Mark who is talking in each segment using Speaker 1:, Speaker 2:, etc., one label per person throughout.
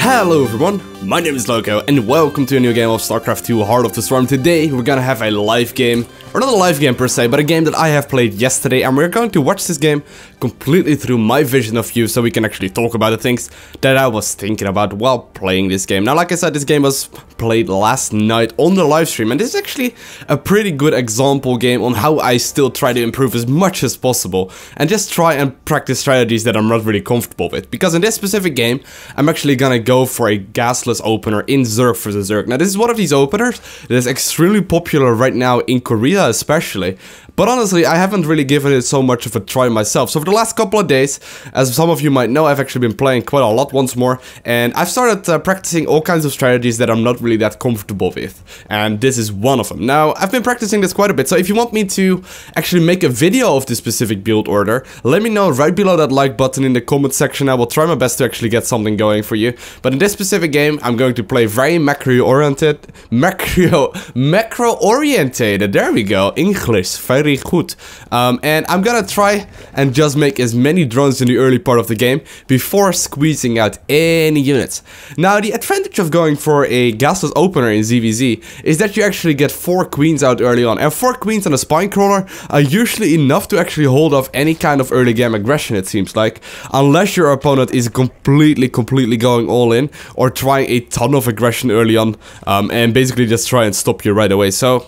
Speaker 1: Hello everyone, my name is Lowko and welcome to a new game of StarCraft II Heart of the Storm. Today we're gonna have a live game, or not a live game per se, but a game that I have played yesterday, and we're going to watch this game completely through my vision of view so we can actually talk about the things that I was thinking about while playing this game. Now, like I said, this game was played last night on the live stream, and this is actually a pretty good example game on how I still try to improve as much as possible and just try and practice strategies that I'm not really comfortable with. Because in this specific game, I'm actually gonna go for a Gasless opener in Zerg for the Zerg. Now, this is one of these openers that is extremely popular right now in Korea especially, but honestly, I haven't really given it so much of a try myself. So for the last couple of days, as some of you might know, I've actually been playing quite a lot once more, and I've started practicing all kinds of strategies that I'm not really that comfortable with, and this is one of them. Now, I've been practicing this quite a bit, so if you want me to actually make a video of this specific build order, let me know right below that like button in the comment section. I will try my best to actually get something going for you. But in this specific game, I'm going to play very macro-oriented, macro-orientated, there we go, English, very good. And I'm gonna try and just make as many drones in the early part of the game before squeezing out any units. Now, the advantage of going for a gasless opener in ZVZ is that you actually get 4 queens out early on, and 4 queens on a spine crawler are usually enough to actually hold off any kind of early game aggression, it seems like, unless your opponent is completely going all in or trying a ton of aggression early on, and basically just try and stop you right away. So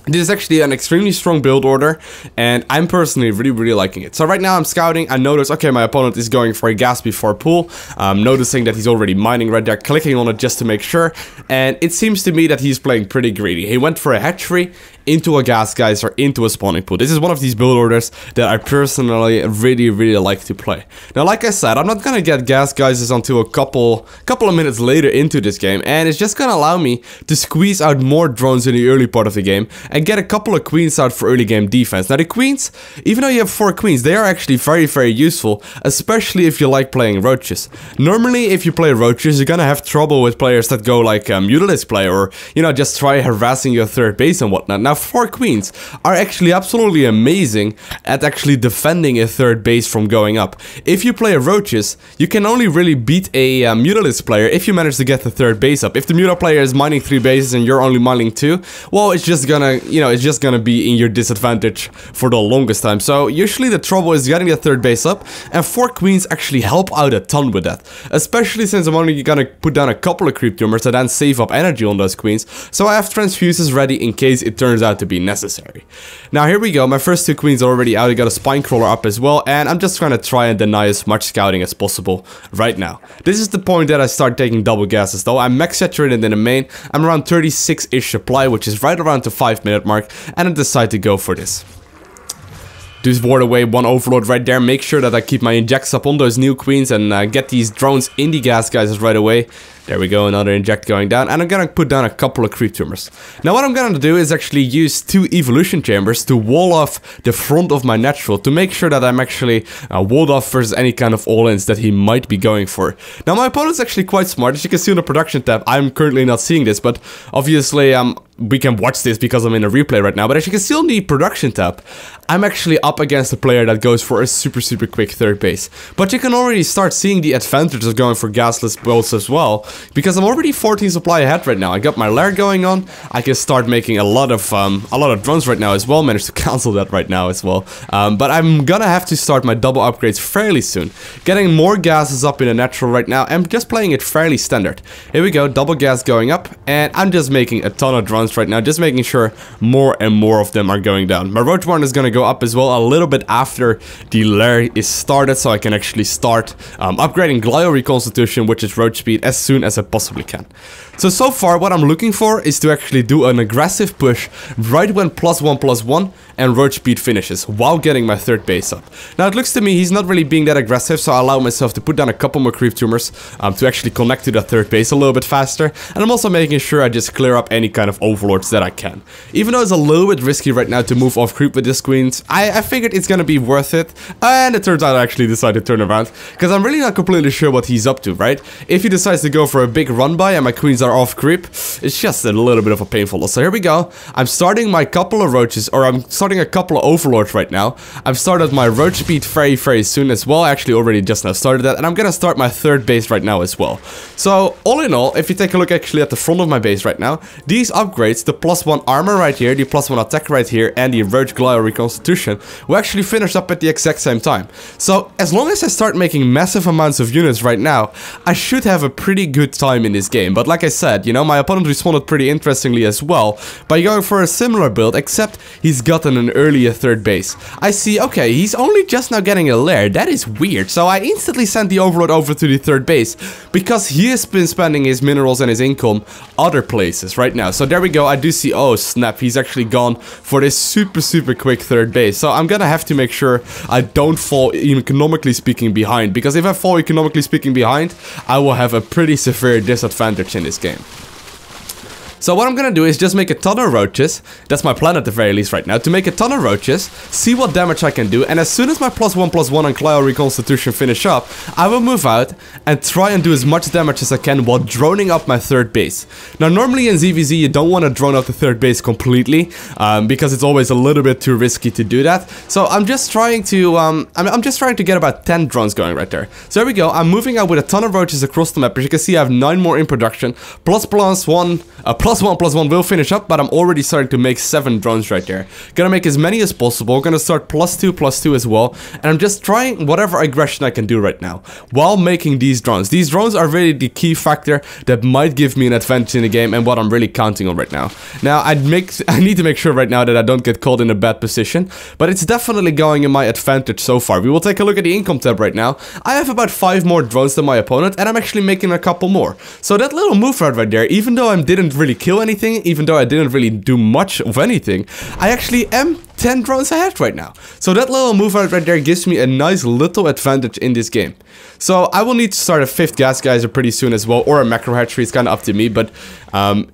Speaker 1: this is actually an extremely strong build order, and I'm personally really liking it. So right now I'm scouting, I notice, okay, my opponent is going for a gas before pool. I'm noticing that he's already mining right there, clicking on it just to make sure, and it seems to me that he's playing pretty greedy. He went for a hatchery into a gas geyser, into a spawning pool. This is one of these build orders that I personally really like to play. Now, like I said, I'm not gonna get gas geysers until a couple of minutes later into this game, and it's just gonna allow me to squeeze out more drones in the early part of the game and get a couple of queens out for early game defense. Now, the queens, even though you have 4 queens, they are actually very useful, especially if you like playing roaches. Normally, if you play roaches, you're gonna have trouble with players that go like Mutalisk play, or, you know, just try harassing your third base and whatnot. Now, 4 queens are actually absolutely amazing at actually defending a third base from going up. If you play roaches, you can only really beat a Mutalisk player if you manage to get the third base up. If the Mutal player is mining 3 bases and you're only mining 2, well, it's just gonna, you know, it's just gonna be in your disadvantage for the longest time. So usually the trouble is getting the third base up, and 4 queens actually help out a ton with that. Especially since I'm only gonna put down a couple of creep tumors and then save up energy on those queens, so I have transfuses ready in case it turns out to be necessary. Now, here we go, my first 2 queens are already out. I got a spine crawler up as well, and I'm just gonna try and deny as much scouting as possible right now. This is the point that I start taking double gases though. I'm max saturated in the main, I'm around 36-ish supply, which is right around the 5-minute mark, and I decide to go for this. Just ward away 1 overload right there, make sure that I keep my injects up on those new queens and get these drones in the gas geysers right away. There we go, another inject going down, and I'm gonna put down a couple of creep tumors. Now, what I'm gonna do is actually use 2 evolution chambers to wall off the front of my natural to make sure that I'm actually walled off versus any kind of all-ins that he might be going for. Now, my opponent's actually quite smart. As you can see on the production tab, I'm currently not seeing this, but obviously we can watch this because I'm in a replay right now. But as you can see on the production tab, I'm actually up against a player that goes for a super quick third base. But you can already start seeing the advantage of going for gasless builds as well, because I'm already 14 supply ahead right now. I got my lair going on. I can start making a lot of drones right now as well. Managed to cancel that right now as well. But I'm gonna have to start my double upgrades fairly soon. Getting more gases up in a natural right now, and just playing it fairly standard. Here we go, double gas going up, and I'm just making a ton of drones right now, just making sure more and more of them are going down. My roach barn is gonna go up as well a little bit after the lair is started, so I can actually start upgrading glio reconstitution, which is roach speed, as soon as I possibly can. So far what I'm looking for is to actually do an aggressive push right when +1/+1 and roach speed finishes, while getting my third base up. Now, it looks to me he's not really being that aggressive, so I allow myself to put down a couple more creep tumors to actually connect to the third base a little bit faster, and I'm also making sure I just clear up any kind of overlords that I can. Even though it's a little bit risky right now to move off creep with this queens, I figured it's gonna be worth it, and it turns out I actually decided to turn around, because I'm really not completely sure what he's up to, right? If he decides to go for a big run by and my queens are off creep, it's just a little bit of a painful loss. So here we go. I'm starting my couple of roaches, or I'm starting a couple of overlords right now. I've started my roach speed very soon as well. Actually already just now started that, and I'm gonna start my third base right now as well. So all in all, if you take a look actually at the front of my base right now, these upgrades, the +1 armor right here, the +1 attack right here, and the roach glial reconstitution, will actually finish up at the exact same time. So as long as I start making massive amounts of units right now, I should have a pretty good time in this game. But like I said, you know, my opponent responded pretty interestingly as well by going for a similar build, except he's gotten an earlier third base. I see, okay, he's only just now getting a lair. That is weird. So I instantly sent the overlord over to the third base because he has been spending his minerals and his income other places right now. So there we go. I do see, oh snap, he's actually gone for this super quick third base. So I'm gonna have to make sure I don't fall economically speaking behind, because if I fall economically speaking behind, I will have a pretty severe disadvantage in this game. So what I'm gonna do is just make a ton of roaches. That's my plan at the very least right now, to make a ton of roaches, see what damage I can do, and as soon as my +1/+1 and glial reconstitution finish up, I will move out and try and do as much damage as I can while droning up my third base. Now normally in ZVZ you don't want to drone up the third base completely, because it's always a little bit too risky to do that. So I'm just trying to I'm just trying to get about 10 drones going right there. So there we go. I'm moving out with a ton of roaches across the map. As you can see, I have 9 more in production. +1/+1 will finish up, but I'm already starting to make 7 drones right there. Gonna make as many as possible. Gonna start +2/+2 as well, and I'm just trying whatever aggression I can do right now while making these drones. These drones are really the key factor that might give me an advantage in the game, and what I'm really counting on right now. Now I need to make sure right now that I don't get caught in a bad position, but it's definitely going in my advantage so far. We will take a look at the income tab right now. I have about 5 more drones than my opponent, and I'm actually making a couple more. So that little move right there, even though I didn't really kill anything, even though I didn't really do much of anything, I actually am 10 drones ahead right now. So that little move right there gives me a nice little advantage in this game. So I will need to start a 5th gas geyser pretty soon as well, or a macro hatchery. It's kind of up to me, but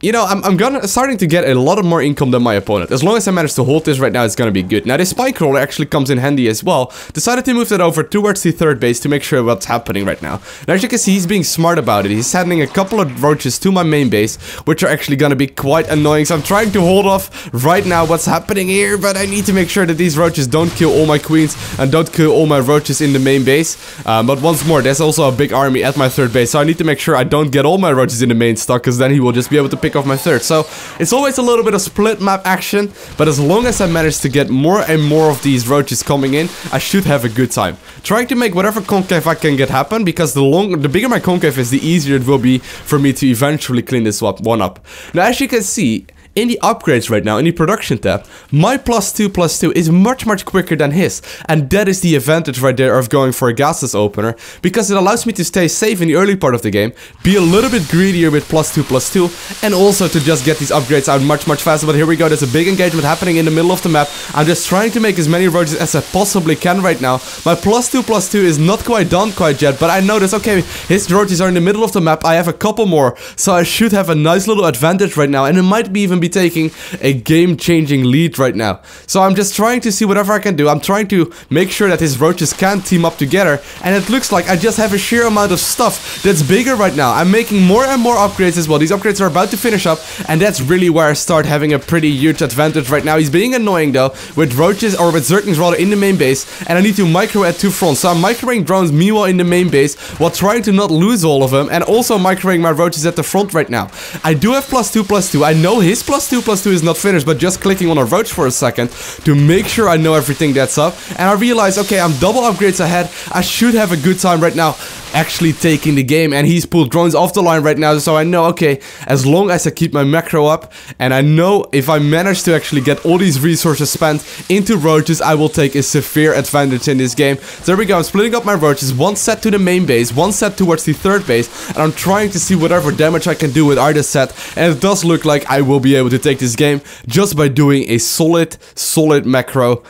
Speaker 1: you know, I'm starting to get a lot of more income than my opponent. As long as I manage to hold this right now, it's gonna be good. Now this spike roller actually comes in handy as well. Decided to move that over towards the third base to make sure what's happening right now. Now as you can see, he's being smart about it. He's sending a couple of roaches to my main base, which are actually gonna be quite annoying. So I'm trying to hold off right now what's happening here, but I need to make sure that these roaches don't kill all my queens and don't kill all my roaches in the main base. But once more, there's also a big army at my third base, so I need to make sure I don't get all my roaches in the main stock, because then he will just be able to pick off my third. So it's always a little bit of split map action, but as long as I manage to get more and more of these roaches coming in, I should have a good time. Trying to make whatever concave I can get happen, because the bigger my concave is, the easier it will be for me to eventually clean this one up. Now as you can see, in the upgrades right now, in the production tab, my +2/+2 is much quicker than his. And that is the advantage right there of going for a gasless opener, because it allows me to stay safe in the early part of the game, be a little bit greedier with +2/+2, and also to just get these upgrades out much faster. But here we go, there's a big engagement happening in the middle of the map. I'm just trying to make as many roaches as I possibly can right now. My +2/+2 is not quite done quite yet, but I notice, okay, his roaches are in the middle of the map. I have a couple more, so I should have a nice little advantage right now, and it might be even be taking a game-changing lead right now. So I'm just trying to see whatever I can do. I'm trying to make sure that his roaches can team up together, and it looks like I just have a sheer amount of stuff that's bigger right now. I'm making more and more upgrades as well. These upgrades are about to finish up, and that's really where I start having a pretty huge advantage right now. He's being annoying though, with roaches, or with zerglings rather, in the main base, and I need to micro at 2 fronts. So I'm microing drones meanwhile in the main base, while trying to not lose all of them, and also microing my roaches at the front right now. I do have +2/+2. I know his +2/+2 is not finished, but just clicking on a roach for a second to make sure I know everything that's up, and I realize, okay, I'm double upgrades ahead. I should have a good time right now actually taking the game, and he's pulled drones off the line right now, so I know, okay, as long as I keep my macro up, and I know if I manage to actually get all these resources spent into roaches, I will take a severe advantage in this game. So there we go, I'm splitting up my roaches, 1 set to the main base, 1 set towards the third base, and I'm trying to see whatever damage I can do with either set, and it does look like I will be able to take this game just by doing a solid macro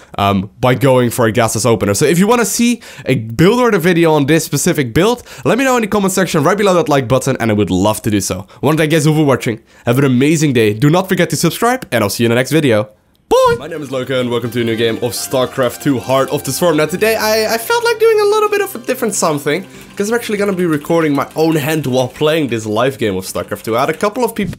Speaker 1: by going for a gasless opener. So if you want to see a build order video on this specific build, build? Let me know in the comment section right below that like button, and I would love to do so. Want to thank you guys for watching. Have an amazing day. Do not forget to subscribe, and I'll see you in the next video. Bye! My name is Lowko, and welcome to a new game of StarCraft II Heart of the Swarm. Now today I felt like doing a little bit of a different something, because I'm actually gonna be recording my own hand while playing this live game of StarCraft II. I had a couple of people